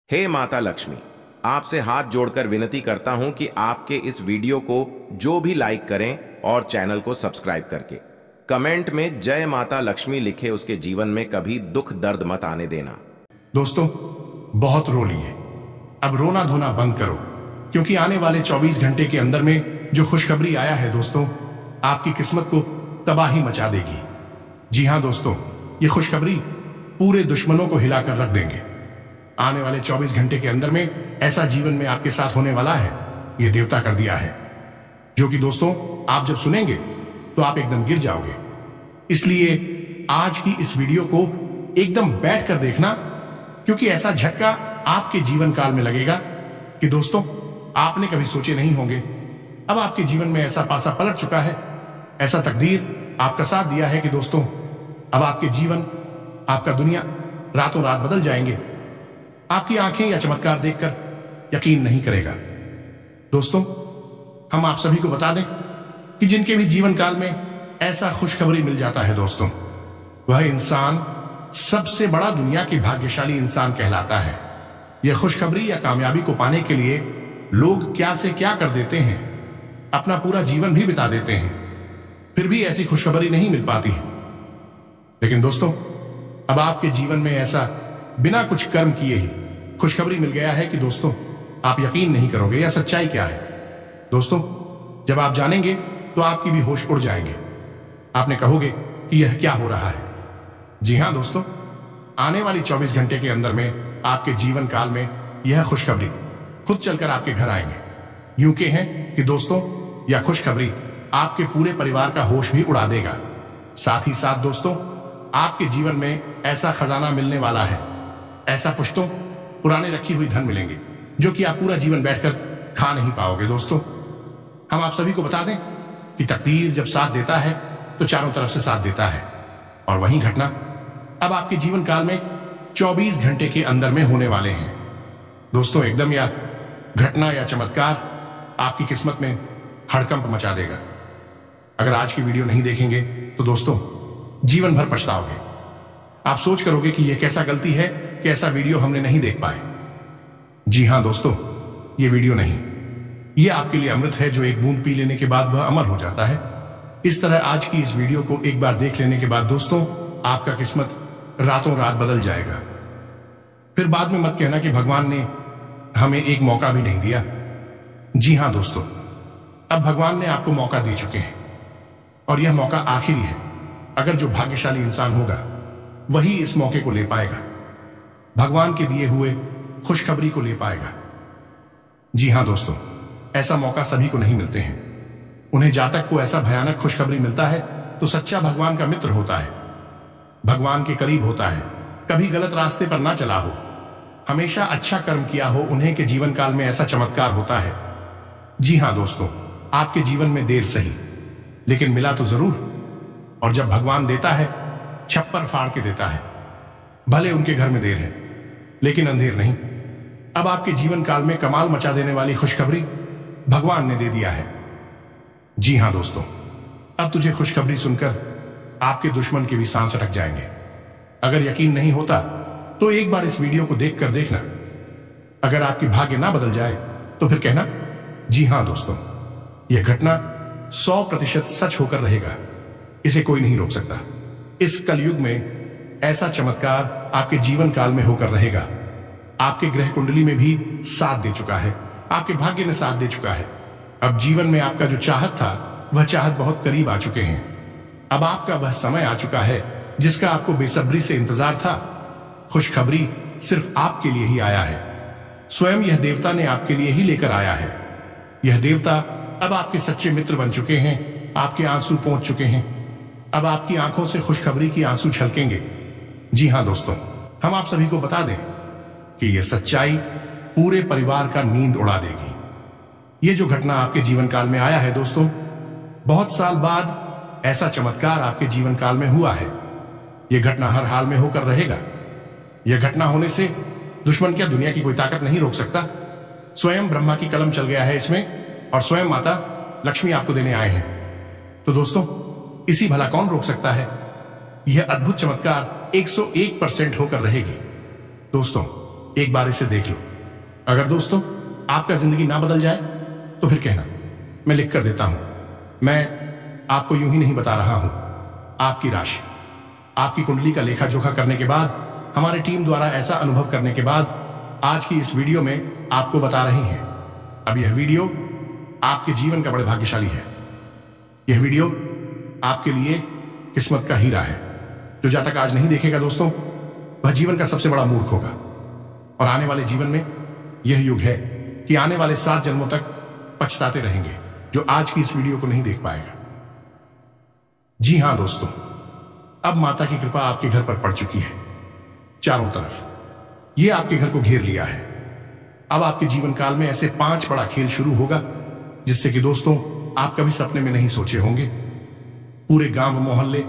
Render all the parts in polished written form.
हे माता लक्ष्मी, आपसे हाथ जोड़कर विनती करता हूं कि आपके इस वीडियो को जो भी लाइक करें और चैनल को सब्सक्राइब करके कमेंट में जय माता लक्ष्मी लिखे उसके जीवन में कभी दुख दर्द मत आने देना। दोस्तों, बहुत रो लिए, अब रोना धोना बंद करो, क्योंकि आने वाले 24 घंटे के अंदर में जो खुशखबरी आया है दोस्तों, आपकी किस्मत को तबाही मचा देगी। जी हां दोस्तों, ये खुशखबरी पूरे दुश्मनों को हिलाकर रख देंगे। आने वाले 24 घंटे के अंदर में ऐसा जीवन में आपके साथ होने वाला है, ये देवता कर दिया है, जो कि दोस्तों आप जब सुनेंगे तो आप एकदम गिर जाओगे। इसलिए आज की इस वीडियो को एकदम बैठकर देखना, क्योंकि ऐसा झटका आपके जीवन काल में लगेगा कि दोस्तों आपने कभी सोचे नहीं होंगे। अब आपके जीवन में ऐसा पासा पलट चुका है, ऐसा तकदीर आपका साथ दिया है कि दोस्तों अब आपके जीवन, आपका दुनिया रातों रात बदल जाएंगे। आपकी आंखें या चमत्कार देखकर यकीन नहीं करेगा। दोस्तों, हम आप सभी को बता दें कि जिनके भी जीवन काल में ऐसा खुशखबरी मिल जाता है दोस्तों, वह इंसान सबसे बड़ा दुनिया की भाग्यशाली इंसान कहलाता है। यह खुशखबरी या कामयाबी को पाने के लिए लोग क्या से क्या कर देते हैं, अपना पूरा जीवन भी बिता देते हैं, फिर भी ऐसी खुशखबरी नहीं मिल पाती है। लेकिन दोस्तों, अब आपके जीवन में ऐसा बिना कुछ कर्म किए ही खुशखबरी मिल गया है कि दोस्तों आप यकीन नहीं करोगे यह सच्चाई क्या है। दोस्तों, जब आप जानेंगे तो आपकी भी होश उड़ जाएंगे। आपने कहोगे कि यह क्या हो रहा है। जी हां दोस्तों, आने वाली 24 घंटे के अंदर में आपके जीवन काल में यह खुशखबरी खुद चलकर आपके घर आएंगे। यूं के हैं कि दोस्तों यह खुशखबरी आपके पूरे परिवार का होश भी उड़ा देगा। साथ ही साथ दोस्तों, आपके जीवन में ऐसा खजाना मिलने वाला है, ऐसा पुश्तों पुराने रखी हुई धन मिलेंगे, जो कि आप पूरा जीवन बैठकर खा नहीं पाओगे। दोस्तों, हम आप सभी को बता दें कि तकदीर जब साथ देता है तो चारों तरफ से साथ देता है, और वही घटना अब आपके जीवन काल में 24 घंटे के अंदर में होने वाले हैं। दोस्तों, एकदम यह घटना या चमत्कार आपकी किस्मत में हड़कंप मचा देगा। अगर आज की वीडियो नहीं देखेंगे तो दोस्तों जीवन भर पछताओगे। आप सोच करोगे कि यह कैसा गलती है कि ऐसा वीडियो हमने नहीं देख पाए। जी हां दोस्तों, यह वीडियो नहीं, यह आपके लिए अमृत है, जो एक बूंद पी लेने के बाद वह अमर हो जाता है। इस तरह आज की इस वीडियो को एक बार देख लेने के बाद दोस्तों आपका किस्मत रातों रात बदल जाएगा। फिर बाद में मत कहना कि भगवान ने हमें एक मौका भी नहीं दिया। जी हां दोस्तों, अब भगवान ने आपको मौका दे चुके हैं, और यह मौका आखिरी है। अगर जो भाग्यशाली इंसान होगा वही इस मौके को ले पाएगा, भगवान के दिए हुए खुशखबरी को ले पाएगा। जी हां दोस्तों, ऐसा मौका सभी को नहीं मिलते हैं। उन्हें जातक को ऐसा भयानक खुशखबरी मिलता है तो सच्चा भगवान का मित्र होता है, भगवान के करीब होता है, कभी गलत रास्ते पर ना चला हो, हमेशा अच्छा कर्म किया हो, उन्हें के जीवन काल में ऐसा चमत्कार होता है। जी हां दोस्तों, आपके जीवन में देर सही लेकिन मिला तो जरूर। और जब भगवान देता है, छप्पर फाड़ के देता है। भले उनके घर में देर है लेकिन अंधेर नहीं। अब आपके जीवन काल में कमाल मचा देने वाली खुशखबरी भगवान ने दे दिया है। जी हां दोस्तों, अब तुझे खुशखबरी सुनकर आपके दुश्मन के भी सांस अटक जाएंगे। अगर यकीन नहीं होता तो एक बार इस वीडियो को देखकर देखना। अगर आपकी भाग्य ना बदल जाए तो फिर कहना। जी हां दोस्तों, यह घटना 100% सच होकर रहेगा, इसे कोई नहीं रोक सकता। इस कलयुग में ऐसा चमत्कार आपके जीवन काल में होकर रहेगा। आपके ग्रह कुंडली में भी साथ दे चुका है, आपके भाग्य ने साथ दे चुका है। अब जीवन में आपका जो चाहत था वह चाहत बहुत करीब आ चुके हैं। अब आपका वह समय आ चुका है जिसका आपको बेसब्री से इंतजार था। खुशखबरी सिर्फ आपके लिए ही आया है, स्वयं यह देवता ने आपके लिए ही लेकर आया है। यह देवता अब आपके सच्चे मित्र बन चुके हैं, आपके आंसू पहुंच चुके हैं। अब आपकी आंखों से खुशखबरी की आंसू छलकेंगे। जी हां दोस्तों, हम आप सभी को बता दें कि यह सच्चाई पूरे परिवार का नींद उड़ा देगी। यह जो घटना आपके जीवन काल में आया है दोस्तों, बहुत साल बाद ऐसा चमत्कार आपके जीवन काल में हुआ है। यह घटना हर हाल में होकर रहेगा। यह घटना होने से दुश्मन क्या, दुनिया की कोई ताकत नहीं रोक सकता। स्वयं ब्रह्मा की कलम चल गया है इसमें, और स्वयं माता लक्ष्मी आपको देने आए हैं। तो दोस्तों, इसी भला कौन रोक सकता है। यह अद्भुत चमत्कार 101% होकर रहेगी। दोस्तों, एक बार इसे देख लो। अगर दोस्तों आपका जिंदगी ना बदल जाए तो फिर कहना, मैं लिख कर देता हूं। मैं आपको यूं ही नहीं बता रहा हूं। आपकी राशि, आपकी कुंडली का लेखा जोखा करने के बाद, हमारी टीम द्वारा ऐसा अनुभव करने के बाद आज की इस वीडियो में आपको बता रहे हैं। अब यह वीडियो आपके जीवन का बड़े भाग्यशाली है। यह वीडियो आपके लिए किस्मत का हीरा है। जो जातक आज नहीं देखेगा दोस्तों, वह जीवन का सबसे बड़ा मूर्ख होगा। और आने वाले जीवन में यह युग है कि आने वाले 7 जन्मों तक पछताते रहेंगे जो आज की इस वीडियो को नहीं देख पाएगा। जी हां दोस्तों, अब माता की कृपा आपके घर पर पड़ चुकी है। चारों तरफ यह आपके घर को घेर लिया है। अब आपके जीवन काल में ऐसे 5 बड़ा खेल शुरू होगा जिससे कि दोस्तों आप कभी सपने में नहीं सोचे होंगे। पूरे गांव मोहल्ले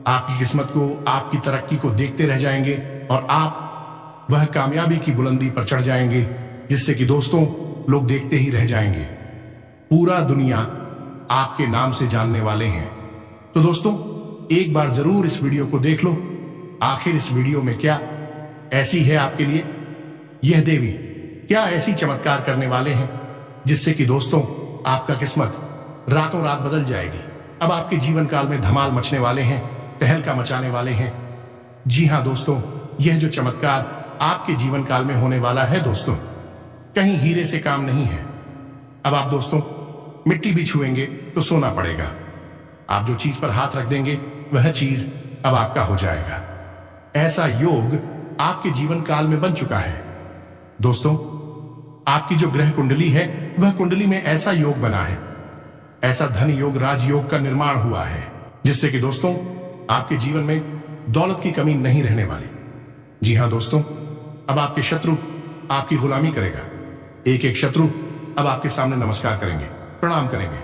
आपकी किस्मत को, आपकी तरक्की को देखते रह जाएंगे और आप वह कामयाबी की बुलंदी पर चढ़ जाएंगे जिससे कि दोस्तों लोग देखते ही रह जाएंगे। पूरा दुनिया आपके नाम से जानने वाले हैं। तो दोस्तों एक बार जरूर इस वीडियो को देख लो। आखिर इस वीडियो में क्या ऐसी है आपके लिए यह देवी, क्या ऐसी चमत्कार करने वाले हैं जिससे कि दोस्तों आपका किस्मत रातों रात बदल जाएगी। अब आपके जीवन काल में धमाल मचने वाले हैं, तहलका मचाने वाले हैं। जी हां दोस्तों, यह जो चमत्कार आपके जीवन काल में होने वाला है दोस्तों, कहीं हीरे से काम नहीं है। अब आप दोस्तों मिट्टी भी छुएंगे तो सोना पड़ेगा। आप जो चीज पर हाथ रख देंगे वह चीज अब आपका हो जाएगा। ऐसा योग आपके जीवन काल में बन चुका है दोस्तों। आपकी जो ग्रह कुंडली है वह कुंडली में ऐसा योग बना है, ऐसा धन योग, राजयोग का निर्माण हुआ है जिससे कि दोस्तों आपके जीवन में दौलत की कमी नहीं रहने वाली। जी हां दोस्तों, अब आपके शत्रु आपकी गुलामी करेगा। एक एक शत्रु अब आपके सामने नमस्कार करेंगे, प्रणाम करेंगे।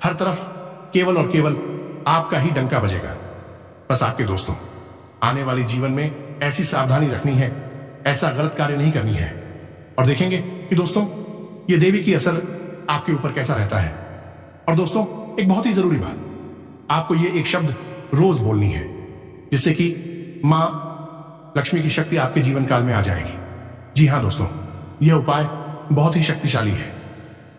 हर तरफ केवल और केवल आपका ही डंका बजेगा। बस आपके दोस्तों आने वाले जीवन में ऐसी सावधानी रखनी है, ऐसा गलत कार्य नहीं करनी है। और देखेंगे कि दोस्तों ये देवी की असर आपके ऊपर कैसा रहता है। और दोस्तों एक बहुत ही जरूरी बात, आपको ये एक शब्द रोज बोलनी है जिससे कि मां लक्ष्मी की शक्ति आपके जीवन काल में आ जाएगी। जी हां दोस्तों, यह उपाय बहुत ही शक्तिशाली है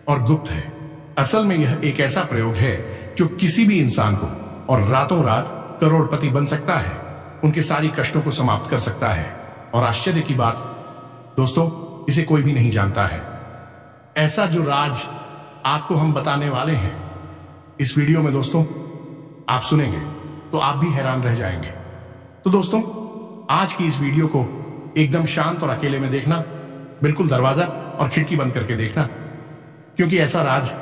और गुप्त है। असल में यह एक ऐसा प्रयोग है जो किसी भी इंसान को और रातों रात करोड़पति बन सकता है, उनके सारी कष्टों को समाप्त कर सकता है। और आश्चर्य की बात दोस्तों, इसे कोई भी नहीं जानता है। ऐसा जो राज आपको हम बताने वाले हैं इस वीडियो में दोस्तों, आप सुनेंगे तो आप भी हैरान रह जाएंगे। तो दोस्तों आज की इस वीडियो को एकदम शांत और अकेले में देखना, बिल्कुल दरवाजा और खिड़की बंद करके देखना, क्योंकि ऐसा राज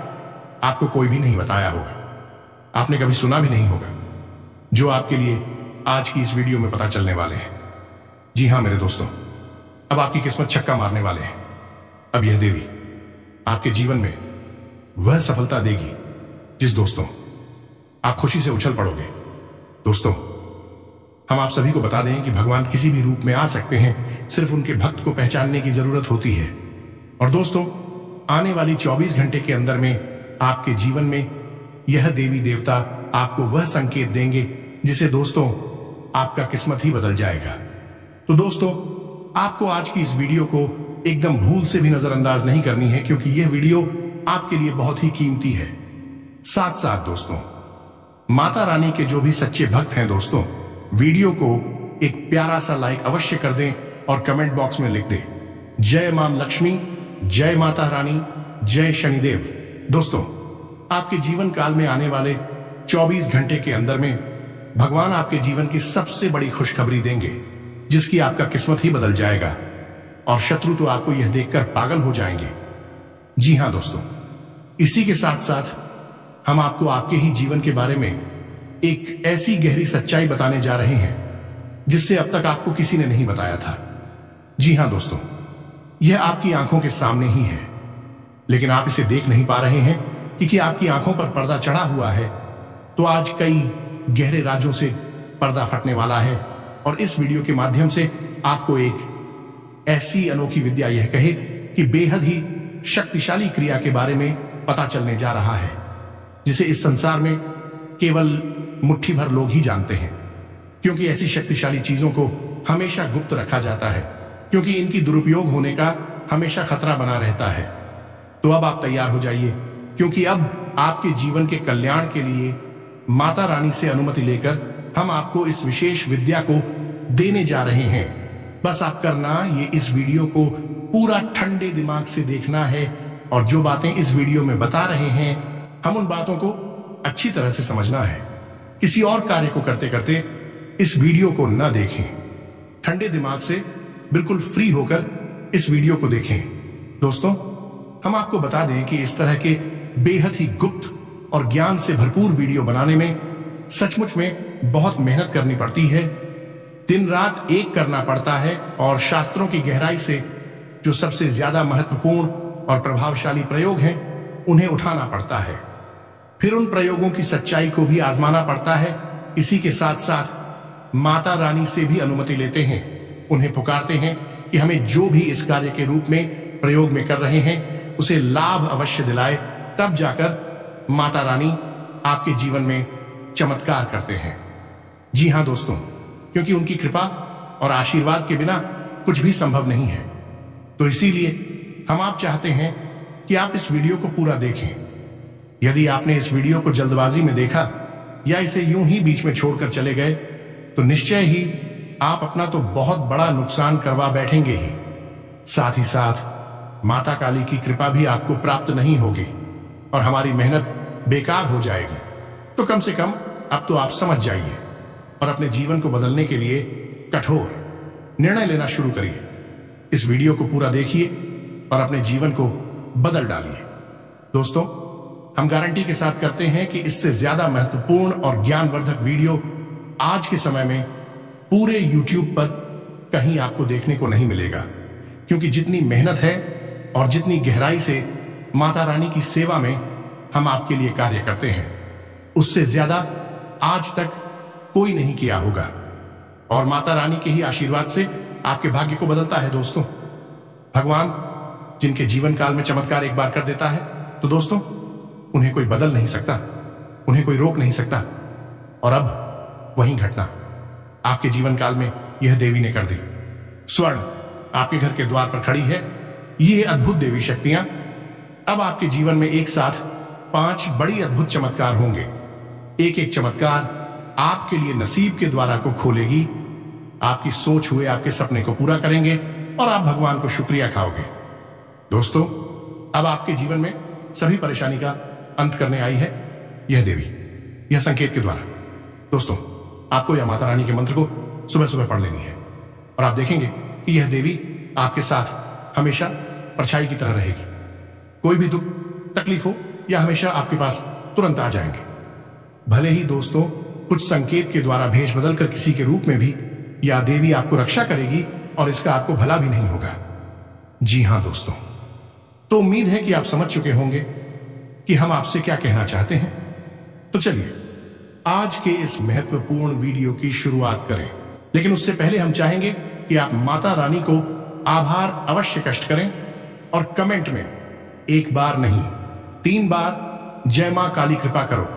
आपको कोई भी नहीं बताया होगा, आपने कभी सुना भी नहीं होगा, जो आपके लिए आज की इस वीडियो में पता चलने वाले हैं। जी हां मेरे दोस्तों, अब आपकी किस्मत छक्का मारने वाले हैं। अब यह देवी आपके जीवन में वह सफलता देगी जिस दोस्तों आप खुशी से उछल पड़ोगे। दोस्तों हम आप सभी को बता दें कि भगवान किसी भी रूप में आ सकते हैं, सिर्फ उनके भक्त को पहचानने की जरूरत होती है। और दोस्तों आने वाली 24 घंटे के अंदर में आपके जीवन में यह देवी देवता आपको वह संकेत देंगे जिसे दोस्तों आपका किस्मत ही बदल जाएगा। तो दोस्तों आपको आज की इस वीडियो को एकदम भूल से भी नजरअंदाज नहीं करनी है, क्योंकि यह वीडियो आपके लिए बहुत ही कीमती है। साथ साथ दोस्तों माता रानी के जो भी सच्चे भक्त हैं दोस्तों, वीडियो को एक प्यारा सा लाइक अवश्य कर दें और कमेंट बॉक्स में लिख दें, जय मां लक्ष्मी, जय माता रानी, जय शनिदेव। दोस्तों आपके जीवन काल में आने वाले 24 घंटे के अंदर में भगवान आपके जीवन की सबसे बड़ी खुशखबरी देंगे जिसकी आपका किस्मत ही बदल जाएगा और शत्रु तो आपको यह देखकर पागल हो जाएंगे। जी हां दोस्तों, इसी के साथ साथ हम आपको आपके ही जीवन के बारे में एक ऐसी गहरी सच्चाई बताने जा रहे हैं जिससे अब तक आपको किसी ने नहीं बताया था। जी हां दोस्तों, यह आपकी आंखों के सामने ही है, लेकिन आप इसे देख नहीं पा रहे हैं क्योंकि आपकी आंखों पर पर्दा चढ़ा हुआ है। तो आज कई गहरे राजों से पर्दा फटने वाला है और इस वीडियो के माध्यम से आपको एक ऐसी अनोखी विद्या यह कहे कि बेहद ही शक्तिशाली क्रिया के बारे में पता चलने जा रहा है जिसे इस संसार में केवल मुट्ठी भर लोग ही जानते हैं, क्योंकि ऐसी शक्तिशाली चीजों को हमेशा गुप्त रखा जाता है। क्योंकि इनकी दुरुपयोग होने का हमेशा खतरा बना रहता है। तो अब आप तैयार हो जाइए, क्योंकि अब आपके जीवन के कल्याण के लिए माता रानी से अनुमति लेकर हम आपको इस विशेष विद्या को देने जा रहे हैं। बस आप करना ये इस वीडियो को पूरा ठंडे दिमाग से देखना है, और जो बातें इस वीडियो में बता रहे हैं हम उन बातों को अच्छी तरह से समझना है। किसी और कार्य को करते करते इस वीडियो को न देखें। ठंडे दिमाग से बिल्कुल फ्री होकर इस वीडियो को देखें। दोस्तों, हम आपको बता दें कि इस तरह के बेहद ही गुप्त और ज्ञान से भरपूर वीडियो बनाने में सचमुच में बहुत मेहनत करनी पड़ती है। दिन रात एक करना पड़ता है, और शास्त्रों की गहराई से जो सबसे ज्यादा महत्वपूर्ण और प्रभावशाली प्रयोग हैं उन्हें उठाना पड़ता है। फिर उन प्रयोगों की सच्चाई को भी आजमाना पड़ता है। इसी के साथ साथ माता रानी से भी अनुमति लेते हैं, उन्हें पुकारते हैं कि हमें जो भी इस कार्य के रूप में प्रयोग में कर रहे हैं उसे लाभ अवश्य दिलाए। तब जाकर माता रानी आपके जीवन में चमत्कार करते हैं। जी हां दोस्तों, क्योंकि उनकी कृपा और आशीर्वाद के बिना कुछ भी संभव नहीं है। तो इसीलिए हम आप चाहते हैं कि आप इस वीडियो को पूरा देखें। यदि आपने इस वीडियो को जल्दबाजी में देखा या इसे यूं ही बीच में छोड़कर चले गए तो निश्चय ही आप अपना तो बहुत बड़ा नुकसान करवा बैठेंगे ही। साथ ही साथ माता काली की कृपा भी आपको प्राप्त नहीं होगी और हमारी मेहनत बेकार हो जाएगी। तो कम से कम अब तो आप समझ जाइए और अपने जीवन को बदलने के लिए कठोर निर्णय लेना शुरू करिए। इस वीडियो को पूरा देखिए और अपने जीवन को बदल डालिए। दोस्तों, हम गारंटी के साथ करते हैं कि इससे ज्यादा महत्वपूर्ण और ज्ञानवर्धक वीडियो आज के समय में पूरे YouTube पर कहीं आपको देखने को नहीं मिलेगा, क्योंकि जितनी मेहनत है और जितनी गहराई से माता रानी की सेवा में हम आपके लिए कार्य करते हैं उससे ज्यादा आज तक कोई नहीं किया होगा। और माता रानी के ही आशीर्वाद से आपके भाग्य को बदलता है। दोस्तों, भगवान जिनके जीवन काल में चमत्कार एक बार कर देता है तो दोस्तों उन्हें कोई बदल नहीं सकता, उन्हें कोई रोक नहीं सकता। और अब वही घटना आपके जीवन काल में यह देवी ने कर दी। स्वर्ण आपके घर के द्वार पर खड़ी है। ये अद्भुत देवी शक्तियां अब आपके जीवन में एक साथ 5 बड़ी अद्भुत चमत्कार होंगे। एक एक चमत्कार आपके लिए नसीब के द्वारा को खोलेगी, आपकी सोच हुए आपके सपने को पूरा करेंगे और आप भगवान को शुक्रिया खाओगे। दोस्तों, अब आपके जीवन में सभी परेशानी का अंत करने आई है यह देवी, यह संकेत के द्वारा। दोस्तों, आपको यह माता रानी के मंत्र को सुबह सुबह पढ़ लेनी है और आप देखेंगे कि यह देवी आपके साथ हमेशा परछाई की तरह रहेगी। कोई भी दुख तकलीफ हो या हमेशा आपके पास तुरंत आ जाएंगे। भले ही दोस्तों कुछ संकेत के द्वारा भेष बदलकर किसी के रूप में भी यह देवी आपको रक्षा करेगी और इसका आपको भला भी नहीं होगा। जी हां दोस्तों, तो उम्मीद है कि आप समझ चुके होंगे कि हम आपसे क्या कहना चाहते हैं। तो चलिए आज के इस महत्वपूर्ण वीडियो की शुरुआत करें। लेकिन उससे पहले हम चाहेंगे कि आप माता रानी को आभार अवश्य कष्ट करें और कमेंट में 1 बार नहीं 3 बार जय मां काली कृपा करो।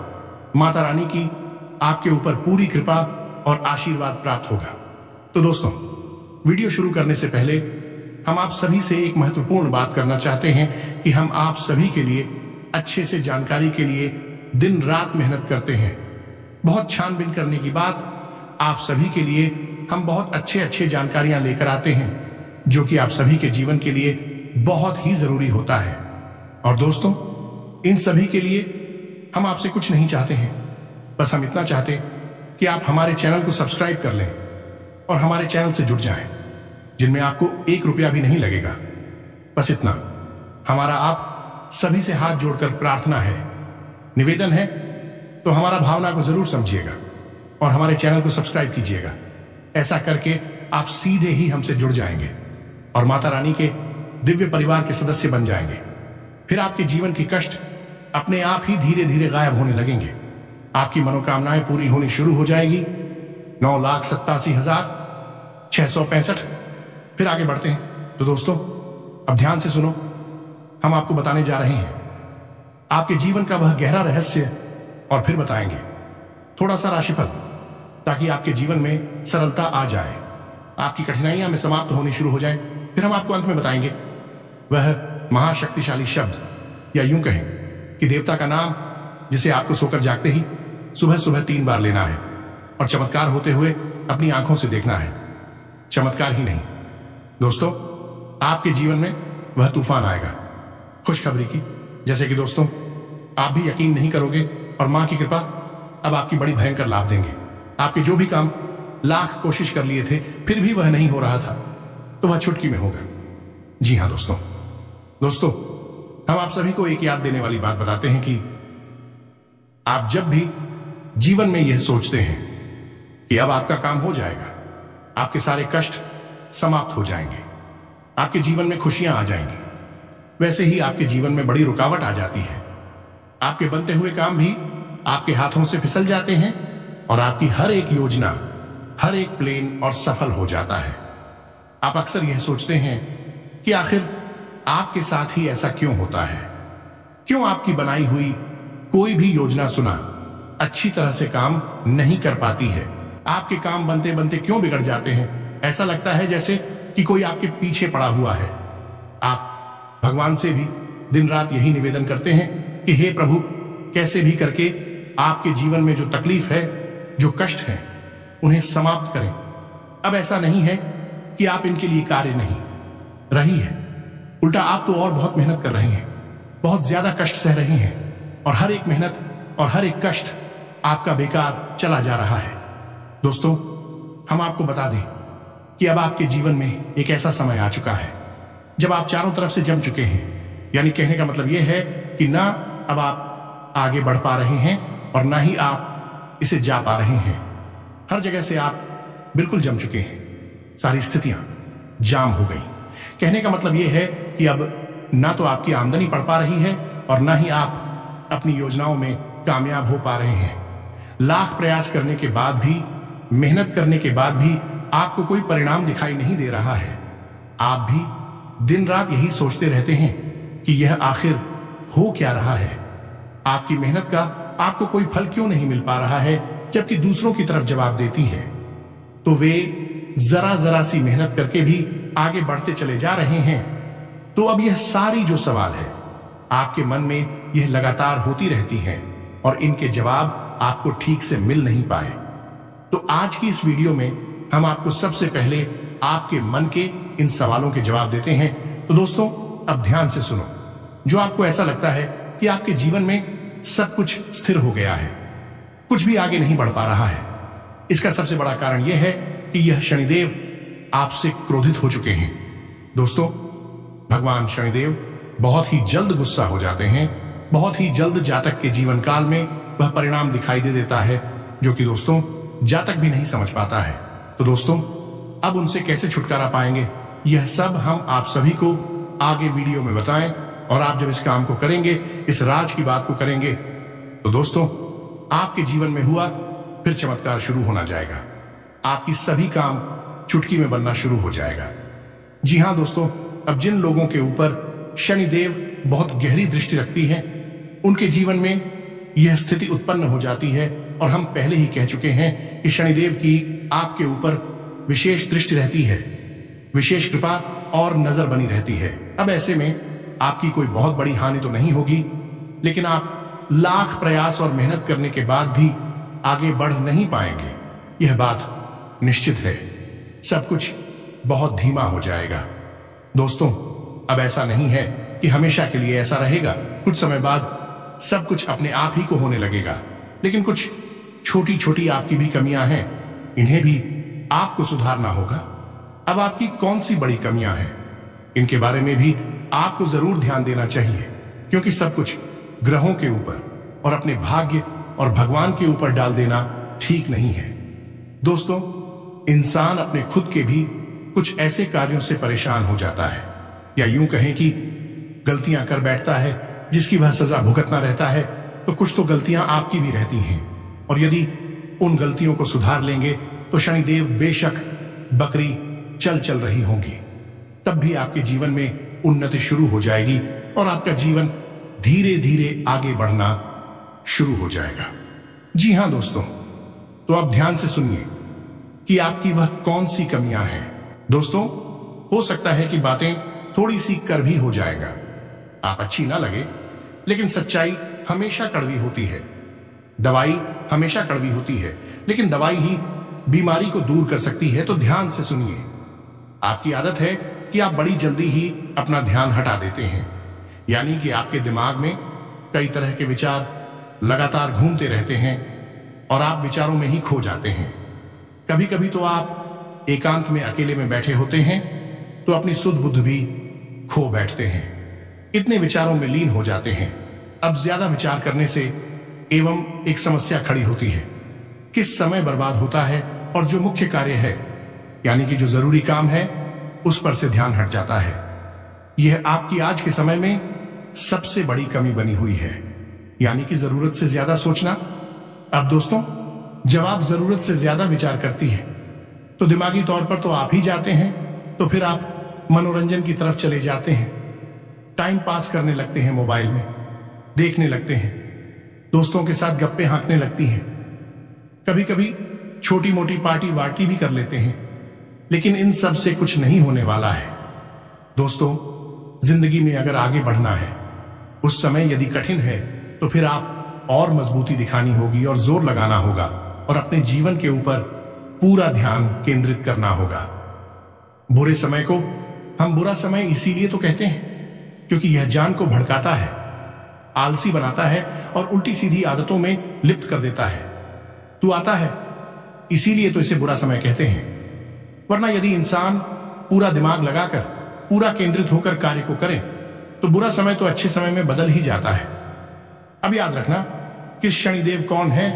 माता रानी की आपके ऊपर पूरी कृपा और आशीर्वाद प्राप्त होगा। तो दोस्तों, वीडियो शुरू करने से पहले हम आप सभी से एक महत्वपूर्ण बात करना चाहते हैं कि हम आप सभी के लिए अच्छे से जानकारी के लिए दिन रात मेहनत करते हैं। बहुत छानबीन करने की बात आप सभी के लिए हम बहुत अच्छे जानकारियां लेकर आते हैं जो कि आप सभी के जीवन के लिए बहुत ही जरूरी होता है। और दोस्तों, इन सभी के लिए हम आपसे कुछ नहीं चाहते हैं, बस हम इतना चाहते कि आप हमारे चैनल को सब्सक्राइब कर लें और हमारे चैनल से जुड़ जाएं, जिनमें आपको 1 रुपया भी नहीं लगेगा। बस इतना हमारा आप सभी से हाथ जोड़कर प्रार्थना है, निवेदन है। तो हमारा भावना को जरूर समझिएगा और हमारे चैनल को सब्सक्राइब कीजिएगा। ऐसा करके आप सीधे ही हमसे जुड़ जाएंगे और माता रानी के दिव्य परिवार के सदस्य बन जाएंगे। फिर आपके जीवन की कष्ट अपने आप ही धीरे धीरे गायब होने लगेंगे। आपकी मनोकामनाएं पूरी होनी शुरू हो जाएगी। 9,87,665। फिर आगे बढ़ते हैं। तो दोस्तों, अब ध्यान से सुनो, हम आपको बताने जा रहे हैं आपके जीवन का वह गहरा रहस्य और फिर बताएंगे थोड़ा सा राशिफल, ताकि आपके जीवन में सरलता आ जाए। आपकी कठिनाइयां में समाप्त होनी शुरू हो जाए, फिर हम आपको अंत में बताएंगे वह महाशक्तिशाली शब्द, या यूं कहें कि देवता का नाम, जिसे आपको सोकर जागते ही सुबह सुबह 3 बार लेना है और चमत्कार होते हुए अपनी आंखों से देखना है। चमत्कार ही नहीं दोस्तों, आपके जीवन में वह तूफान आएगा खुशखबरी की, जैसे कि दोस्तों आप भी यकीन नहीं करोगे, और मां की कृपा अब आपकी बड़ी भयंकर लाभ देंगे। आपके जो भी काम लाख कोशिश कर लिए थे फिर भी वह नहीं हो रहा था, तो वह चुटकी में होगा। जी हां दोस्तों, हम आप सभी को एक याद देने वाली बात बताते हैं कि आप जब भी जीवन में यह सोचते हैं कि अब आपका काम हो जाएगा, आपके सारे कष्ट समाप्त हो जाएंगे, आपके जीवन में खुशियां आ जाएंगी, वैसे ही आपके जीवन में बड़ी रुकावट आ जाती है। आपके बनते हुए काम भी आपके हाथों से फिसल जाते हैं और आपकी हर एक योजना, हर एक प्लान और सफल हो जाता है। आप अक्सर यह सोचते हैं कि आखिर आपके साथ ही ऐसा क्यों होता है, क्यों आपकी बनाई हुई कोई भी योजना सुना अच्छी तरह से काम नहीं कर पाती है, आपके काम बनते बनते क्यों बिगड़ जाते हैं। ऐसा लगता है जैसे कि कोई आपके पीछे पड़ा हुआ है। आप भगवान से भी दिन रात यही निवेदन करते हैं कि हे प्रभु, कैसे भी करके आपके जीवन में जो तकलीफ है, जो कष्ट है, उन्हें समाप्त करें। अब ऐसा नहीं है कि आप इनके लिए कार्य नहीं रही है, उल्टा आप तो और बहुत मेहनत कर रहे हैं, बहुत ज्यादा कष्ट सह रहे हैं, और हर एक मेहनत और हर एक कष्ट आपका बेकार चला जा रहा है। दोस्तों, हम आपको बता दें कि अब आपके जीवन में एक ऐसा समय आ चुका है जब आप चारों तरफ से जम चुके हैं। यानी कहने का मतलब यह है कि ना अब आप आगे बढ़ पा रहे हैं और ना ही आप इसे जा पा रहे हैं। हर जगह से आप बिल्कुल जम चुके हैं, सारी स्थितियां जाम हो गई। कहने का मतलब यह है कि अब ना तो आपकी आमदनी बढ़ पा रही है और ना ही आप अपनी योजनाओं में कामयाब हो पा रहे हैं। लाख प्रयास करने के बाद भी, मेहनत करने के बाद भी आपको कोई परिणाम दिखाई नहीं दे रहा है। आप भी दिन रात यही सोचते रहते हैं कि यह आखिर हो क्या रहा है। आपकी मेहनत का आपको कोई फल क्यों नहीं मिल पा रहा है, जबकि दूसरों की तरफ जवाब देती है तो वे जरा जरा सी मेहनत करके भी आगे बढ़ते चले जा रहे हैं। तो अब यह सारी जो सवाल है आपके मन में, यह लगातार होती रहती है और इनके जवाब आपको ठीक से मिल नहीं पाए। तो आज की इस वीडियो में हम आपको सबसे पहले आपके मन के इन सवालों के जवाब देते हैं। तो दोस्तों, अब ध्यान से सुनो। जो आपको ऐसा लगता है कि आपके जीवन में सब कुछ स्थिर हो गया है, कुछ भी आगे नहीं बढ़ पा रहा है, इसका सबसे बड़ा कारण यह है कि यह शनिदेव आपसे क्रोधित हो चुके हैं। दोस्तों, भगवान शनिदेव बहुत ही जल्द गुस्सा हो जाते हैं। बहुत ही जल्द जातक के जीवन काल में वह परिणाम दिखाई दे देता है जो कि दोस्तों जातक भी नहीं समझ पाता है। तो दोस्तों, अब उनसे कैसे छुटकारा पाएंगे, यह सब हम आप सभी को आगे वीडियो में बताएं। और आप जब इस काम को करेंगे, इस राज की बात को करेंगे, तो दोस्तों आपके जीवन में हुआ फिर चमत्कार शुरू होना जाएगा। आपकी सभी काम चुटकी में बनना शुरू हो जाएगा। जी हां दोस्तों, अब जिन लोगों के ऊपर शनिदेव बहुत गहरी दृष्टि रखती है, उनके जीवन में यह स्थिति उत्पन्न हो जाती है। और हम पहले ही कह चुके हैं कि शनिदेव की आपके ऊपर विशेष दृष्टि रहती है, विशेष कृपा और नजर बनी रहती है। अब ऐसे में आपकी कोई बहुत बड़ी हानि तो नहीं होगी, लेकिन आप लाख प्रयास और मेहनत करने के बाद भी आगे बढ़ नहीं पाएंगे, यह बात निश्चित है। सब कुछ बहुत धीमा हो जाएगा। दोस्तों, अब ऐसा नहीं है कि हमेशा के लिए ऐसा रहेगा। कुछ समय बाद सब कुछ अपने आप ही को होने लगेगा, लेकिन कुछ छोटी छोटी आपकी भी कमियां हैं, इन्हें भी आपको सुधारना होगा। अब आपकी कौन सी बड़ी कमियां हैं, इनके बारे में भी आपको जरूर ध्यान देना चाहिए, क्योंकि सब कुछ ग्रहों के ऊपर और अपने भाग्य और भगवान के ऊपर डाल देना ठीक नहीं है। दोस्तों, इंसान अपने खुद के भी कुछ ऐसे कार्यों से परेशान हो जाता है, या यूं कहें कि गलतियां कर बैठता है जिसकी वह सजा भुगतना रहता है। तो कुछ तो गलतियां आपकी भी रहती हैं, और यदि उन गलतियों को सुधार लेंगे तो शनिदेव बेशक बकरी चल रही होंगी, तब भी आपके जीवन में उन्नति शुरू हो जाएगी और आपका जीवन धीरे धीरे आगे बढ़ना शुरू हो जाएगा। जी हां दोस्तों, तो अब ध्यान से सुनिए। कि आपकी वह कौन सी कमियां हैं। दोस्तों, हो सकता है कि बातें थोड़ी सी कर भी हो जाएगा, आप अच्छी ना लगे, लेकिन सच्चाई हमेशा कड़वी होती है। दवाई हमेशा कड़वी होती है, लेकिन दवाई ही बीमारी को दूर कर सकती है। तो ध्यान से सुनिए। आपकी आदत है कि आप बड़ी जल्दी ही अपना ध्यान हटा देते हैं, यानी कि आपके दिमाग में कई तरह के विचार लगातार घूमते रहते हैं और आप विचारों में ही खो जाते हैं। कभी कभी तो आप एकांत में अकेले में बैठे होते हैं तो अपनी सुध बुद्ध भी खो बैठते हैं, इतने विचारों में लीन हो जाते हैं। अब ज्यादा विचार करने से एवं एक समस्या खड़ी होती है, किस समय बर्बाद होता है और जो मुख्य कार्य है, यानी कि जो जरूरी काम है, उस पर से ध्यान हट जाता है। यह आपकी आज के समय में सबसे बड़ी कमी बनी हुई है, यानी कि जरूरत से ज्यादा सोचना। अब दोस्तों, जब आप जरूरत से ज्यादा विचार करती है तो दिमागी तौर पर तो आप ही जाते हैं, तो फिर आप मनोरंजन की तरफ चले जाते हैं, टाइम पास करने लगते हैं, मोबाइल में देखने लगते हैं, दोस्तों के साथ गप्पे हाँकने लगती हैं, कभी कभी छोटी मोटी पार्टी वार्टी भी कर लेते हैं। लेकिन इन सब से कुछ नहीं होने वाला है। दोस्तों, जिंदगी में अगर आगे बढ़ना है, उस समय यदि कठिन है, तो फिर आप और मजबूती दिखानी होगी और जोर लगाना होगा और अपने जीवन के ऊपर पूरा ध्यान केंद्रित करना होगा। बुरे समय को हम बुरा समय इसीलिए तो कहते हैं क्योंकि यह जान को भड़काता है, आलसी बनाता है और उल्टी सीधी आदतों में लिप्त कर देता है। तू आता है, इसीलिए तो इसे बुरा समय कहते हैं। वरना यदि इंसान पूरा दिमाग लगाकर पूरा केंद्रित होकर कार्य को करे तो बुरा समय तो अच्छे समय में बदल ही जाता है। अब याद रखना कि शनिदेव कौन है।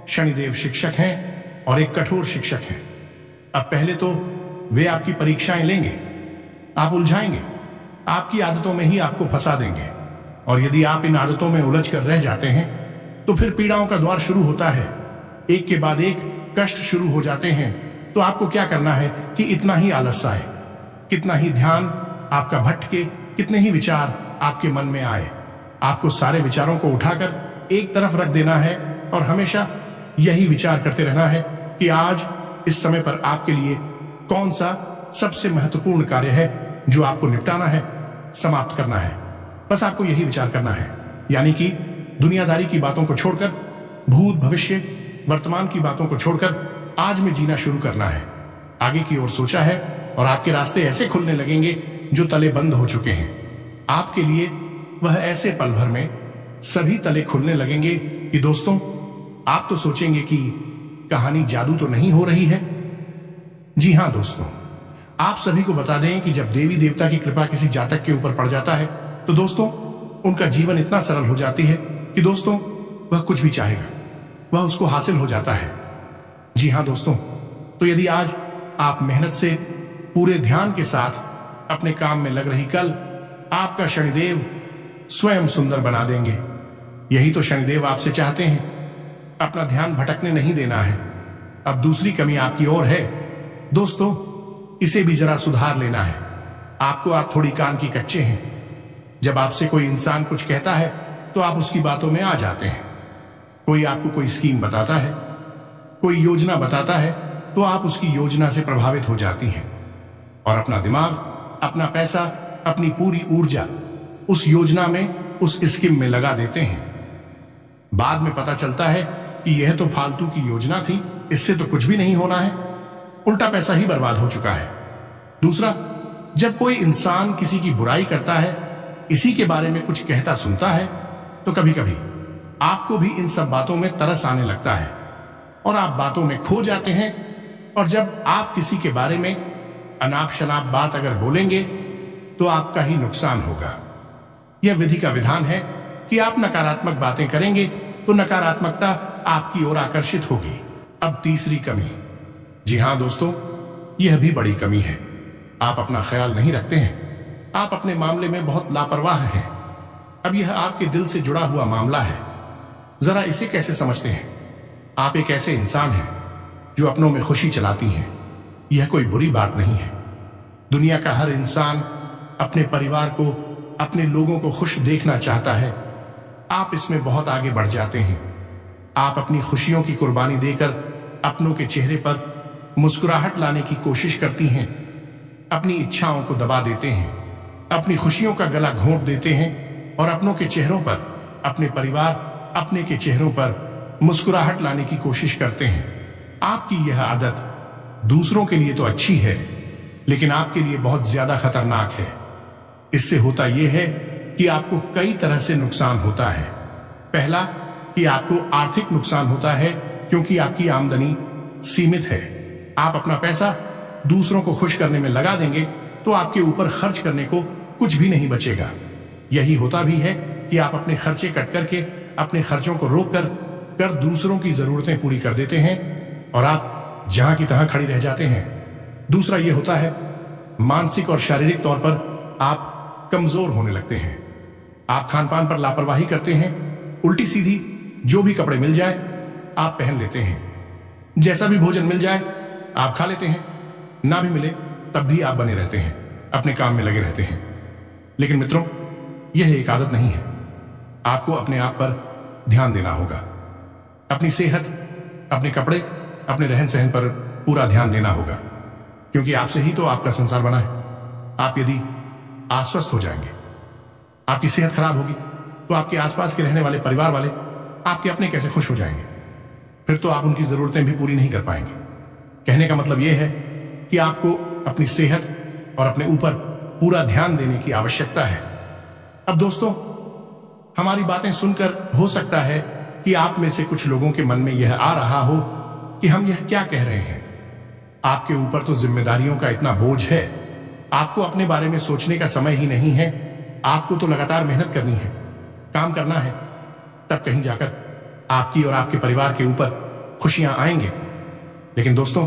शनिदेव शिक्षक हैं और एक कठोर शिक्षक हैं। अब पहले तो वे आपकी परीक्षाएं लेंगे, आप उलझाएंगे, आपकी आदतों में ही आपको फंसा देंगे, और यदि आप इन आदतों में उलझ कर रह जाते हैं तो फिर पीड़ाओं का द्वार शुरू होता है। एक के बाद एक कष्ट शुरू हो जाते हैं। तो आपको क्या करना है कि इतना ही आलस आए, कितना ही ध्यान आपका भटके, कितने ही विचार आपके मन में आए, आपको सारे विचारों को उठाकर एक तरफ रख देना है और हमेशा यही विचार करते रहना है कि आज इस समय पर आपके लिए कौन सा सबसे महत्वपूर्ण कार्य है जो आपको निपटाना है, समाप्त करना है। बस आपको यही विचार करना है, यानी कि दुनियादारी की बातों को छोड़कर, भूत भविष्य वर्तमान की बातों को छोड़कर आज में जीना शुरू करना है। आगे की ओर सोचा है और आपके रास्ते ऐसे खुलने लगेंगे जो तले बंद हो चुके हैं। आपके लिए वह ऐसे पल भर में सभी तले खुलने लगेंगे कि दोस्तों, आप तो सोचेंगे कि कहानी जादू तो नहीं हो रही है। जी हां दोस्तों, आप सभी को बता दें कि जब देवी देवता की कृपा किसी जातक के ऊपर पड़ जाता है तो दोस्तों, उनका जीवन इतना सरल हो जाती है कि दोस्तों, वह कुछ भी चाहेगा वह उसको हासिल हो जाता है। जी हां दोस्तों, तो यदि आज आप मेहनत से पूरे ध्यान के साथ अपने काम में लग रही, कल आपका शनिदेव स्वयं सुंदर बना देंगे। यही तो शनिदेव आपसे चाहते हैं, अपना ध्यान भटकने नहीं देना है। अब दूसरी कमी आपकी और है दोस्तों, इसे भी जरा सुधार लेना है। आपको आप थोड़ी कान की कच्चे हैं। जब आपसे कोई इंसान कुछ कहता है तो आप उसकी बातों में आ जाते हैं। कोई आपको कोई स्कीम बताता है, कोई योजना बताता है, तो आप उसकी योजना से प्रभावित हो जाती हैं और अपना दिमाग, अपना पैसा, अपनी पूरी ऊर्जा उस योजना में, उस स्कीम में लगा देते हैं। बाद में पता चलता है कि यह तो फालतू की योजना थी, इससे तो कुछ भी नहीं होना है, उल्टा पैसा ही बर्बाद हो चुका है। दूसरा, जब कोई इंसान किसी की बुराई करता है, इसी के बारे में कुछ कहता सुनता है, तो कभी कभी आपको भी इन सब बातों में तरस आने लगता है और आप बातों में खो जाते हैं। और जब आप किसी के बारे में अनाप शनाप बात अगर बोलेंगे तो आपका ही नुकसान होगा। यह विधि का विधान है कि आप नकारात्मक बातें करेंगे तो नकारात्मकता आपकी ओर आकर्षित होगी। अब तीसरी कमी, जी हां दोस्तों, यह भी बड़ी कमी है। आप अपना ख्याल नहीं रखते हैं, आप अपने मामले में बहुत लापरवाह हैं। अब यह आपके दिल से जुड़ा हुआ मामला है। जरा इसे कैसे समझते हैं? आप एक ऐसे इंसान हैं जो अपनों में खुशी चलाती हैं। यह कोई बुरी बात नहीं है। दुनिया का हर इंसान अपने परिवार को, अपने लोगों को खुश देखना चाहता है। आप इसमें बहुत आगे बढ़ जाते हैं। आप अपनी खुशियों की कुर्बानी देकर अपनों के चेहरे पर मुस्कुराहट लाने की कोशिश करती हैं, अपनी इच्छाओं को दबा देते हैं, अपनी खुशियों का गला घोंट देते हैं और अपनों के चेहरों पर, अपने परिवार अपने के चेहरों पर मुस्कुराहट लाने की कोशिश करते हैं। आपकी यह आदत दूसरों के लिए तो अच्छी है, लेकिन आपके लिए बहुत ज्यादा खतरनाक है। इससे होता यह है कि आपको कई तरह से नुकसान होता है। पहला, कि आपको आर्थिक नुकसान होता है, क्योंकि आपकी आमदनी सीमित है। आप अपना पैसा दूसरों को खुश करने में लगा देंगे तो आपके ऊपर खर्च करने को कुछ भी नहीं बचेगा। यही होता भी है कि आप अपने खर्चे कट करके, अपने खर्चों को रोक कर दूसरों की जरूरतें पूरी कर देते हैं और आप जहां की तहां खड़ी रह जाते हैं। दूसरा यह होता है, मानसिक और शारीरिक तौर पर आप कमजोर होने लगते हैं। आप खान पान पर लापरवाही करते हैं, उल्टी सीधी जो भी कपड़े मिल जाए आप पहन लेते हैं, जैसा भी भोजन मिल जाए आप खा लेते हैं, ना भी मिले तब भी आप बने रहते हैं, अपने काम में लगे रहते हैं। लेकिन मित्रों, यह एक आदत नहीं है। आपको अपने आप पर ध्यान देना होगा। अपनी सेहत, अपने कपड़े, अपने रहन सहन पर पूरा ध्यान देना होगा, क्योंकि आपसे ही तो आपका संसार बना है। आप यदि अस्वस्थ हो जाएंगे, आपकी सेहत खराब होगी, तो आपके आसपास के रहने वाले परिवार वाले आपके अपने कैसे खुश हो जाएंगे? फिर तो आप उनकी जरूरतें भी पूरी नहीं कर पाएंगे। कहने का मतलब यह है कि आपको अपनी सेहत और अपने ऊपर पूरा ध्यान देने की आवश्यकता है। अब दोस्तों, हमारी बातें सुनकर हो सकता है कि आप में से कुछ लोगों के मन में यह आ रहा हो कि हम यह क्या कह रहे हैं। आपके ऊपर तो जिम्मेदारियों का इतना बोझ है, आपको अपने बारे में सोचने का समय ही नहीं है। आपको तो लगातार मेहनत करनी है, काम करना है, तब कहीं जाकर आपकी और आपके परिवार के ऊपर खुशियां आएंगे। लेकिन दोस्तों,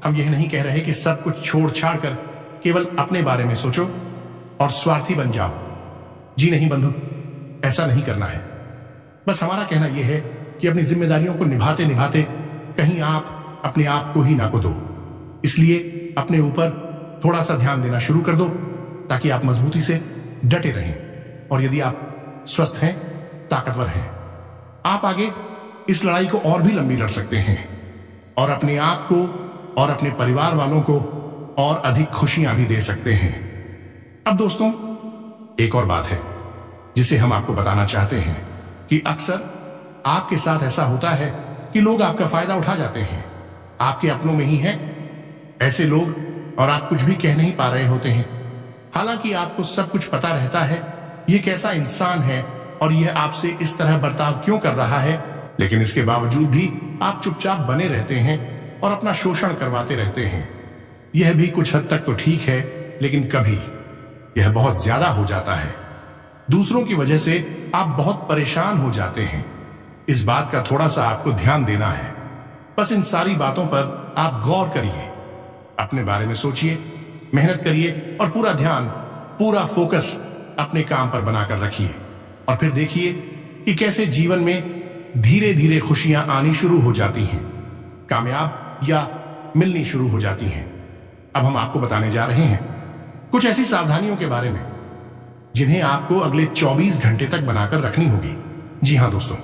हम यह नहीं कह रहे कि सब कुछ छोड़ छाड़ कर केवल अपने बारे में सोचो और स्वार्थी बन जाओ। जी नहीं बंधु, ऐसा नहीं करना है। बस हमारा कहना यह है कि अपनी जिम्मेदारियों को निभाते निभाते कहीं आप अपने आप को ही ना को दो। इसलिए अपने ऊपर थोड़ा सा ध्यान देना शुरू कर दो, ताकि आप मजबूती से डटे रहें। और यदि आप स्वस्थ हैं, ताकतवर हैं, आप आगे इस लड़ाई को और भी लंबी लड़ सकते हैं और अपने आप को और अपने परिवार वालों को और अधिक खुशियां भी दे सकते हैं। अब दोस्तों, एक और बात है जिसे हम आपको बताना चाहते हैं कि अक्सर आपके साथ ऐसा होता है कि लोग आपका फायदा उठा जाते हैं। आपके अपनों में ही हैं ऐसे लोग, और आप कुछ भी कह नहीं पा रहे होते हैं। हालांकि आपको सब कुछ पता रहता है ये कैसा इंसान है और यह आपसे इस तरह बर्ताव क्यों कर रहा है, लेकिन इसके बावजूद भी आप चुपचाप बने रहते हैं और अपना शोषण करवाते रहते हैं। यह भी कुछ हद तक तो ठीक है, लेकिन कभी यह बहुत ज्यादा हो जाता है। दूसरों की वजह से आप बहुत परेशान हो जाते हैं। इस बात का थोड़ा सा आपको ध्यान देना है। बस इन सारी बातों पर आप गौर करिए, अपने बारे में सोचिए, मेहनत करिए और पूरा ध्यान, पूरा फोकस अपने काम पर बनाकर रखिए। और फिर देखिए कि कैसे जीवन में धीरे धीरे खुशियां आनी शुरू हो जाती हैं, कामयाब या मिलनी शुरू हो जाती हैं। अब हम आपको बताने जा रहे हैं कुछ ऐसी सावधानियों के बारे में जिन्हें आपको अगले 24 घंटे तक बनाकर रखनी होगी। जी हां दोस्तों,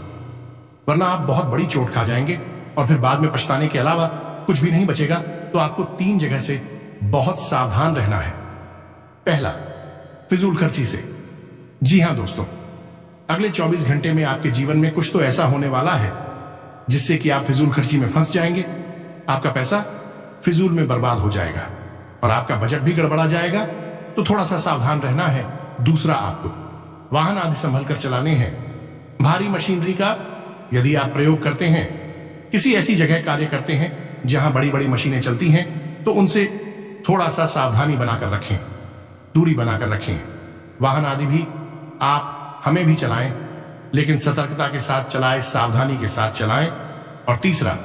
वरना आप बहुत बड़ी चोट खा जाएंगे और फिर बाद में पछताने के अलावा कुछ भी नहीं बचेगा। तो आपको 3 जगह से बहुत सावधान रहना है। पहला, फिजूल खर्ची से। जी हां दोस्तों, अगले 24 घंटे में आपके जीवन में कुछ तो ऐसा होने वाला है जिससे कि आप फिजूल खर्ची में फंस जाएंगे। आपका पैसा फिजूल में बर्बाद हो जाएगा और आपका बजट भी गड़बड़ा जाएगा। तो थोड़ा सा सावधान रहना है। दूसरा, आपको वाहन आदि संभल कर चलाने हैं। भारी मशीनरी का यदि आप प्रयोग करते हैं, किसी ऐसी जगह कार्य करते हैं जहां बड़ी बड़ी मशीनें चलती हैं, तो उनसे थोड़ा सा सावधानी बनाकर रखें, दूरी बनाकर रखें। वाहन आदि भी आप हमें भी चलाएं, लेकिन सतर्कता के साथ चलाएं, सावधानी के साथ चलाएं। और तीसरा,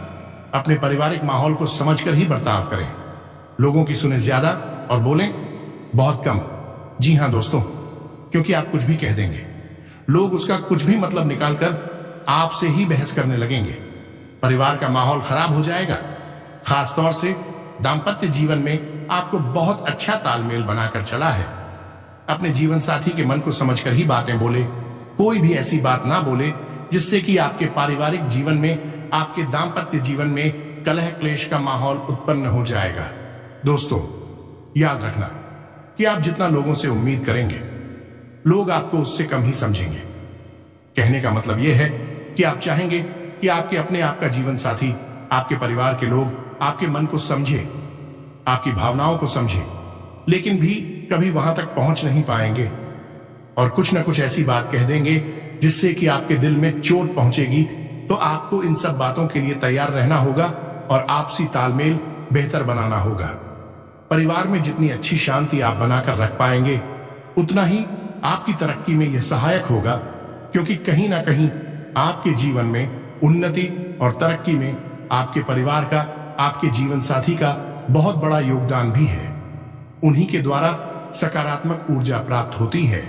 अपने पारिवारिक माहौल को समझकर ही बर्ताव करें। लोगों की सुने ज्यादा और बोलें बहुत कम। जी हां दोस्तों, क्योंकि आप कुछ भी कह देंगे, लोग उसका कुछ भी मतलब निकालकर आपसे ही बहस करने लगेंगे। परिवार का माहौल खराब हो जाएगा। खासतौर से दाम्पत्य जीवन में आपको बहुत अच्छा तालमेल बनाकर चला है। अपने जीवन साथी के मन को समझकर ही बातें बोले। कोई भी ऐसी बात ना बोले जिससे कि आपके पारिवारिक जीवन में, आपके दाम्पत्य जीवन में कलह क्लेश का माहौल उत्पन्न हो जाएगा। दोस्तों, याद रखना कि आप जितना लोगों से उम्मीद करेंगे, लोग आपको उससे कम ही समझेंगे। कहने का मतलब यह है कि आप चाहेंगे कि आपके अपने आप का जीवन साथी, आपके परिवार के लोग आपके मन को समझे, आपकी भावनाओं को समझे, लेकिन भी कभी वहां तक पहुंच नहीं पाएंगे और कुछ न कुछ ऐसी बात कह देंगे जिससे कि आपके दिल में चोट पहुंचेगी। तो आपको इन सब बातों के लिए तैयार रहना होगा और आपसी तालमेल बेहतर बनाना होगा। परिवार में जितनी अच्छी शांति आप बनाकर रख पाएंगे, उतना ही आपकी तरक्की में यह सहायक होगा, क्योंकि कहीं ना कहीं आपके जीवन में उन्नति और तरक्की में आपके परिवार का, आपके जीवन साथी का बहुत बड़ा योगदान भी है। उन्हीं के द्वारा सकारात्मक ऊर्जा प्राप्त होती है,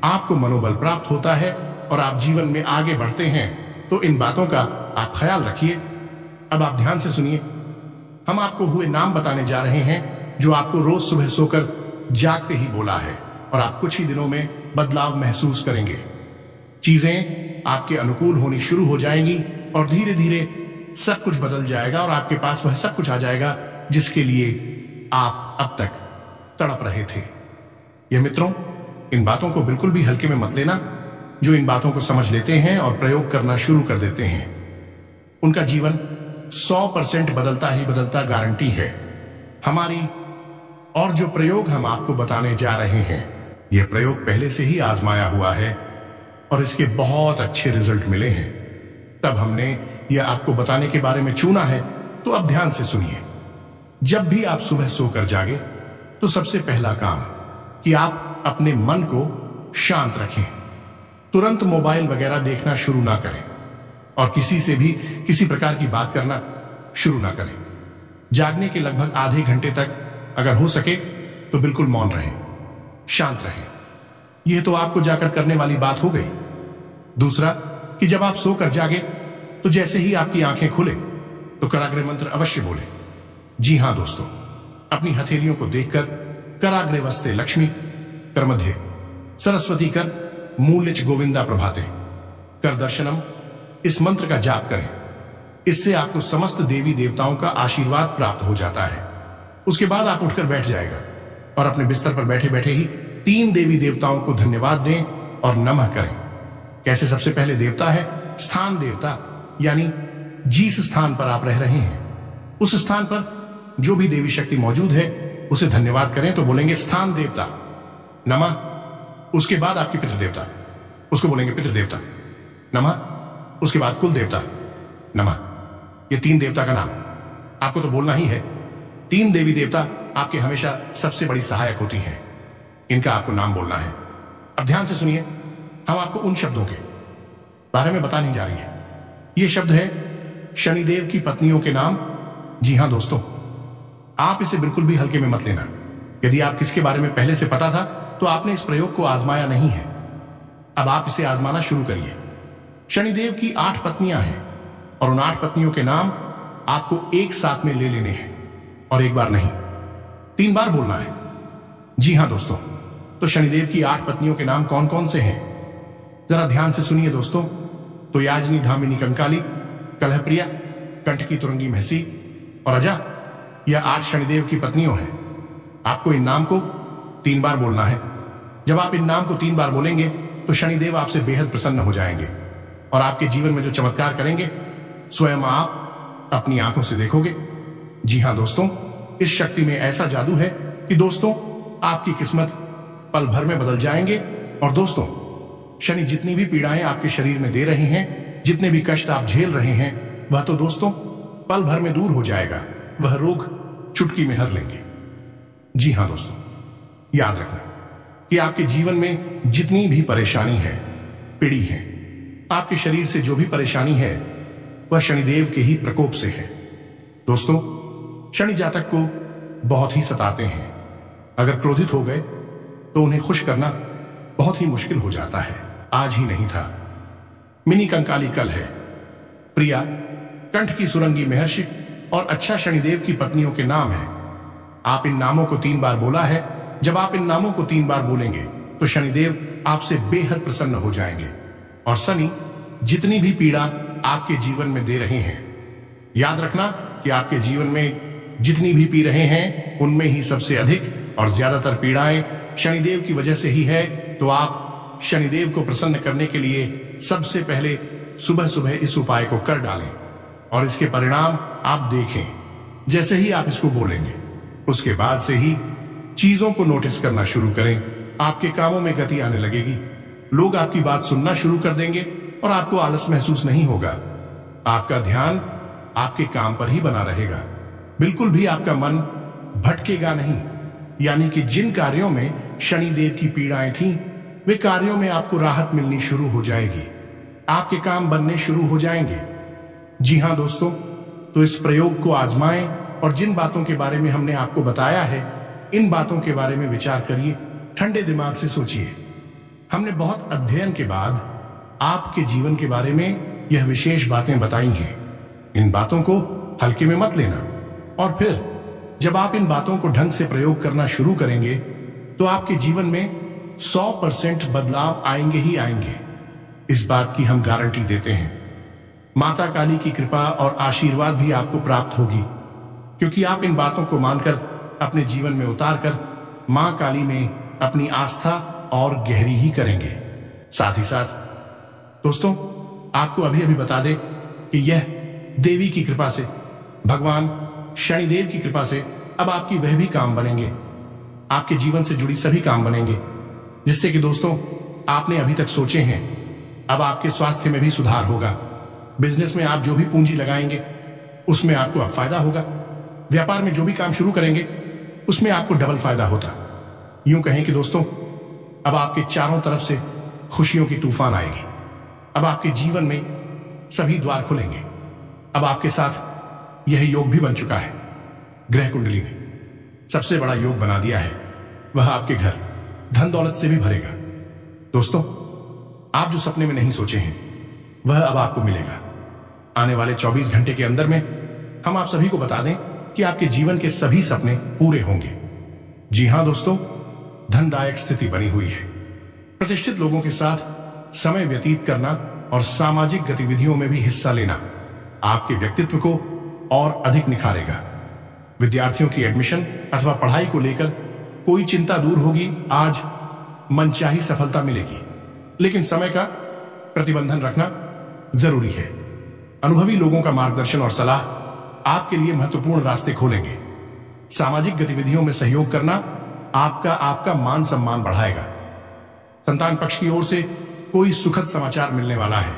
आपको मनोबल प्राप्त होता है और आप जीवन में आगे बढ़ते हैं। तो इन बातों का आप ख्याल रखिए। अब आप ध्यान से सुनिए। हम आपको हुए नाम बताने जा रहे हैं जो आपको रोज सुबह सोकर जागते ही बोला है, और आप कुछ ही दिनों में बदलाव महसूस करेंगे। चीजें आपके अनुकूल होनी शुरू हो जाएंगी और धीरे धीरे सब कुछ बदल जाएगा और आपके पास वह सब कुछ आ जाएगा जिसके लिए आप अब तक तड़प रहे थे। यह मित्रों, इन बातों को बिल्कुल भी हल्के में मत लेना। जो इन बातों को समझ लेते हैं और प्रयोग करना शुरू कर देते हैं, उनका जीवन 100% बदलता ही बदलता गारंटी है। हमारी और जो प्रयोग हम आपको बताने जा रहे हैं, यह प्रयोग पहले से ही आजमाया हुआ है और इसके बहुत अच्छे रिजल्ट मिले हैं। तब हमने यह आपको बताने के बारे में चुना है। तो अब ध्यान से सुनिए। जब भी आप सुबह सोकर जागे, तो सबसे पहला काम कि आप अपने मन को शांत रखें। तुरंत मोबाइल वगैरह देखना शुरू ना करें और किसी से भी किसी प्रकार की बात करना शुरू ना करें। जागने के लगभग आधे घंटे तक अगर हो सके तो बिल्कुल मौन रहें, शांत रहें। यह तो आपको जाकर करने वाली बात हो गई। दूसरा कि जब आप सोकर जागे तो जैसे ही आपकी आंखें खुले तो कराग्रे मंत्र अवश्य बोले। जी हां दोस्तों, अपनी हथेलियों को देखकर कराग्रे वस्ते लक्ष्मी, कर मध्य सरस्वती, कर मूल्यच गोविंदा प्रभाते, कर दर्शनम, इस मंत्र का जाप करें। इससे आपको समस्त देवी देवताओं का आशीर्वाद प्राप्त हो जाता है। उसके बाद आप उठकर बैठ जाएगा और अपने बिस्तर पर बैठे बैठे ही 3 देवी देवताओं को धन्यवाद दें और नमः करें। कैसे? सबसे पहले देवता है स्थान देवता, यानी जिस स्थान पर आप रह रहे हैं उस स्थान पर जो भी देवी शक्ति मौजूद है उसे धन्यवाद करें। तो बोलेंगे स्थान देवता नमः। उसके बाद आपके पितृ देवता, उसको बोलेंगे पितृ देवता नमः। उसके बाद कुल देवता नमः। ये 3 देवता का नाम आपको तो बोलना ही है। 3 देवी देवता आपके हमेशा सबसे बड़ी सहायक होती हैं, इनका आपको नाम बोलना है। अब ध्यान से सुनिए, हम आपको उन शब्दों के बारे में बताने जा रही है। ये शब्द है शनिदेव की पत्नियों के नाम। जी हां दोस्तों, आप इसे बिल्कुल भी हल्के में मत लेना। यदि आप किसके बारे में पहले से पता था तो आपने इस प्रयोग को आजमाया नहीं है। अब आप इसे आजमाना शुरू करिए। शनिदेव की 8 पत्नियां हैं और उन 8 पत्नियों के नाम आपको एक साथ में ले लेने हैं और एक बार नहीं, 3 बार बोलना है। जी हां दोस्तों, तो शनिदेव की 8 पत्नियों के नाम कौन कौन से हैं, जरा ध्यान से सुनिए दोस्तों। तो याजनी, धामिनी, कंकाली, कलहप्रिया, कंठकी, तुरंगी, महसी और अजा, यह 8 शनिदेव की पत्नियों हैं। आपको इन नाम को 3 बार बोलना है। जब आप इन नाम को 3 बार बोलेंगे तो शनिदेव आपसे बेहद प्रसन्न हो जाएंगे और आपके जीवन में जो चमत्कार करेंगे स्वयं आप अपनी आंखों से देखोगे। जी हां दोस्तों, इस शक्ति में ऐसा जादू है कि दोस्तों आपकी किस्मत पल भर में बदल जाएंगे। और दोस्तों, शनि जितनी भी पीड़ाएं आपके शरीर में दे रहे हैं, जितने भी कष्ट आप झेल रहे हैं, वह तो दोस्तों पल भर में दूर हो जाएगा। वह रोग चुटकी में हर लेंगे। जी हां दोस्तों, याद रखना कि आपके जीवन में जितनी भी परेशानी है, पीड़ी है, आपके शरीर से जो भी परेशानी है, वह शनिदेव के ही प्रकोप से है। दोस्तों, शनि जातक को बहुत ही सताते हैं। अगर क्रोधित हो गए तो उन्हें खुश करना बहुत ही मुश्किल हो जाता है। आज ही नहीं था, मिनी कंकाली कल है, प्रिया, कंठ की सुरंगी महर्षि और अच्छा शनिदेव की पत्नियों के नाम हैं। आप इन नामों को 3 बार बोला है। जब आप इन नामों को 3 बार बोलेंगे तो शनिदेव आपसे बेहद प्रसन्न हो जाएंगे और शनि जितनी भी पीड़ा आपके जीवन में दे रहे हैं, याद रखना कि आपके जीवन में जितनी भी पी रहे हैं उनमें ही सबसे अधिक और ज्यादातर पीड़ाएं शनिदेव की वजह से ही है, तो आप शनिदेव को प्रसन्न करने के लिए सबसे पहले सुबह सुबह इस उपाय को कर डालें और इसके परिणाम आप देखें। जैसे ही आप इसको बोलेंगे उसके बाद से ही चीजों को नोटिस करना शुरू करें, आपके कामों में गति आने लगेगी, लोग आपकी बात सुनना शुरू कर देंगे और आपको आलस महसूस नहीं होगा। आपका ध्यान आपके काम पर ही बना रहेगा, बिल्कुल भी आपका मन भटकेगा नहीं। यानी कि जिन कार्यों में शनिदेव की पीड़ाएं थीं, वे कार्यों में आपको राहत मिलनी शुरू हो जाएगी, आपके काम बनने शुरू हो जाएंगे। जी हां दोस्तों, तो इस प्रयोग को आजमाएं और जिन बातों के बारे में हमने आपको बताया है, इन बातों के बारे में विचार करिए, ठंडे दिमाग से सोचिए। हमने बहुत अध्ययन के बाद आपके जीवन के बारे में यह विशेष बातें बताई हैं। इन बातों को हल्के में मत लेना, और फिर जब आप इन बातों को ढंग से प्रयोग करना शुरू करेंगे तो आपके जीवन में 100% बदलाव आएंगे ही आएंगे। इस बात की हम गारंटी देते हैं। माता काली की कृपा और आशीर्वाद भी आपको प्राप्त होगी, क्योंकि आप इन बातों को मानकर अपने जीवन में उतारकर मां काली में अपनी आस्था और गहरी ही करेंगे। साथ ही साथ दोस्तों, आपको अभी अभी बता दें कि यह देवी की कृपा से, भगवान शनिदेव की कृपा से अब आपकी वह भी काम बनेंगे, आपके जीवन से जुड़ी सभी काम बनेंगे जिससे कि दोस्तों आपने अभी तक सोचे हैं। अब आपके स्वास्थ्य में भी सुधार होगा, बिजनेस में आप जो भी पूंजी लगाएंगे उसमें आपको अब फायदा होगा, व्यापार में जो भी काम शुरू करेंगे उसमें आपको डबल फायदा होता। यूं कहें कि दोस्तों अब आपके चारों तरफ से खुशियों की तूफान आएगी। अब आपके जीवन में सभी द्वार खुलेंगे। अब आपके साथ यह योग भी बन चुका है। ग्रह कुंडली ने सबसे बड़ा योग बना दिया है, वह आपके घर धन दौलत से भी भरेगा। दोस्तों, आप जो सपने में नहीं सोचे हैं वह अब आपको मिलेगा। आने वाले 24 घंटे के अंदर में हम आप सभी को बता दें कि आपके जीवन के सभी सपने पूरे होंगे। जी हां दोस्तों, धनदायक स्थिति बनी हुई है। प्रतिष्ठित लोगों के साथ समय व्यतीत करना और सामाजिक गतिविधियों में भी हिस्सा लेना आपके व्यक्तित्व को और अधिक निखारेगा। विद्यार्थियों की एडमिशन अथवा पढ़ाई को लेकर कोई चिंता दूर होगी। आज मनचाही सफलता मिलेगी, लेकिन समय का प्रतिबंधन रखना जरूरी है। अनुभवी लोगों का मार्गदर्शन और सलाह आपके लिए महत्वपूर्ण रास्ते खोलेंगे। सामाजिक गतिविधियों में सहयोग करना आपका मान सम्मान बढ़ाएगा। संतान पक्ष की ओर से कोई सुखद समाचार मिलने वाला है।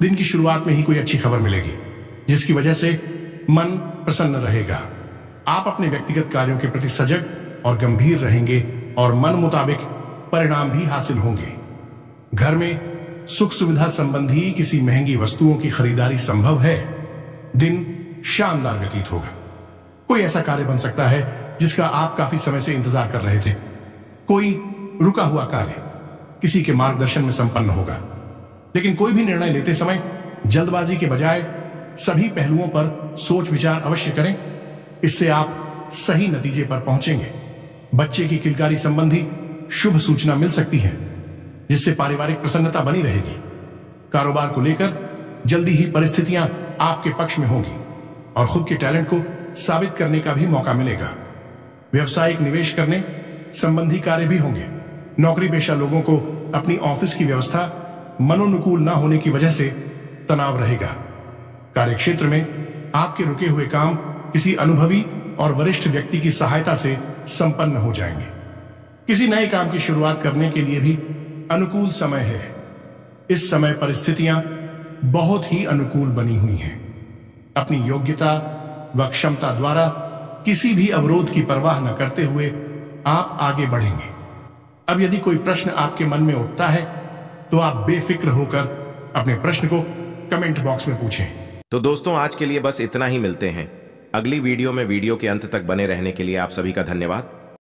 दिन की शुरुआत में ही कोई अच्छी खबर मिलेगी जिसकी वजह से मन प्रसन्न रहेगा। आप अपने व्यक्तिगत कार्यों के प्रति सजग और गंभीर रहेंगे और मन मुताबिक परिणाम भी हासिल होंगे। घर में सुख सुविधा संबंधी किसी महंगी वस्तुओं की खरीदारी संभव है। दिन शानदार व्यतीत होगा। कोई ऐसा कार्य बन सकता है जिसका आप काफी समय से इंतजार कर रहे थे। कोई रुका हुआ कार्य किसी के मार्गदर्शन में संपन्न होगा। लेकिन कोई भी निर्णय लेते समय जल्दबाजी के बजाय सभी पहलुओं पर सोच विचार अवश्य करें। इससे आप सही नतीजे पर पहुंचेंगे। बच्चे की किलकारी संबंधी शुभ सूचना मिल सकती है जिससे पारिवारिक प्रसन्नता बनी रहेगी। कारोबार को लेकर जल्दी ही परिस्थितियां आपके पक्ष में होंगी और खुद के टैलेंट को साबित करने का भी मौका मिलेगा। व्यवसायिक निवेश करने संबंधी कार्य भी होंगे। नौकरी पेशा लोगों को अपनी ऑफिस की व्यवस्था मनोनुकूल न होने की वजह से तनाव रहेगा। कार्यक्षेत्र में आपके रुके हुए काम किसी अनुभवी और वरिष्ठ व्यक्ति की सहायता से संपन्न हो जाएंगे। किसी नए काम की शुरुआत करने के लिए भी अनुकूल समय है। इस समय परिस्थितियां बहुत ही अनुकूल बनी हुई हैं। अपनी योग्यता व क्षमता द्वारा किसी भी अवरोध की परवाह न करते हुए आप आगे बढ़ेंगे। अब यदि कोई प्रश्न आपके मन में उठता है तो आप बेफिक्र होकर अपने प्रश्न को कमेंट बॉक्स में पूछें। तो दोस्तों, आज के लिए बस इतना ही। मिलते हैं अगली वीडियो में। वीडियो के अंत तक बने रहने के लिए आप सभी का धन्यवाद।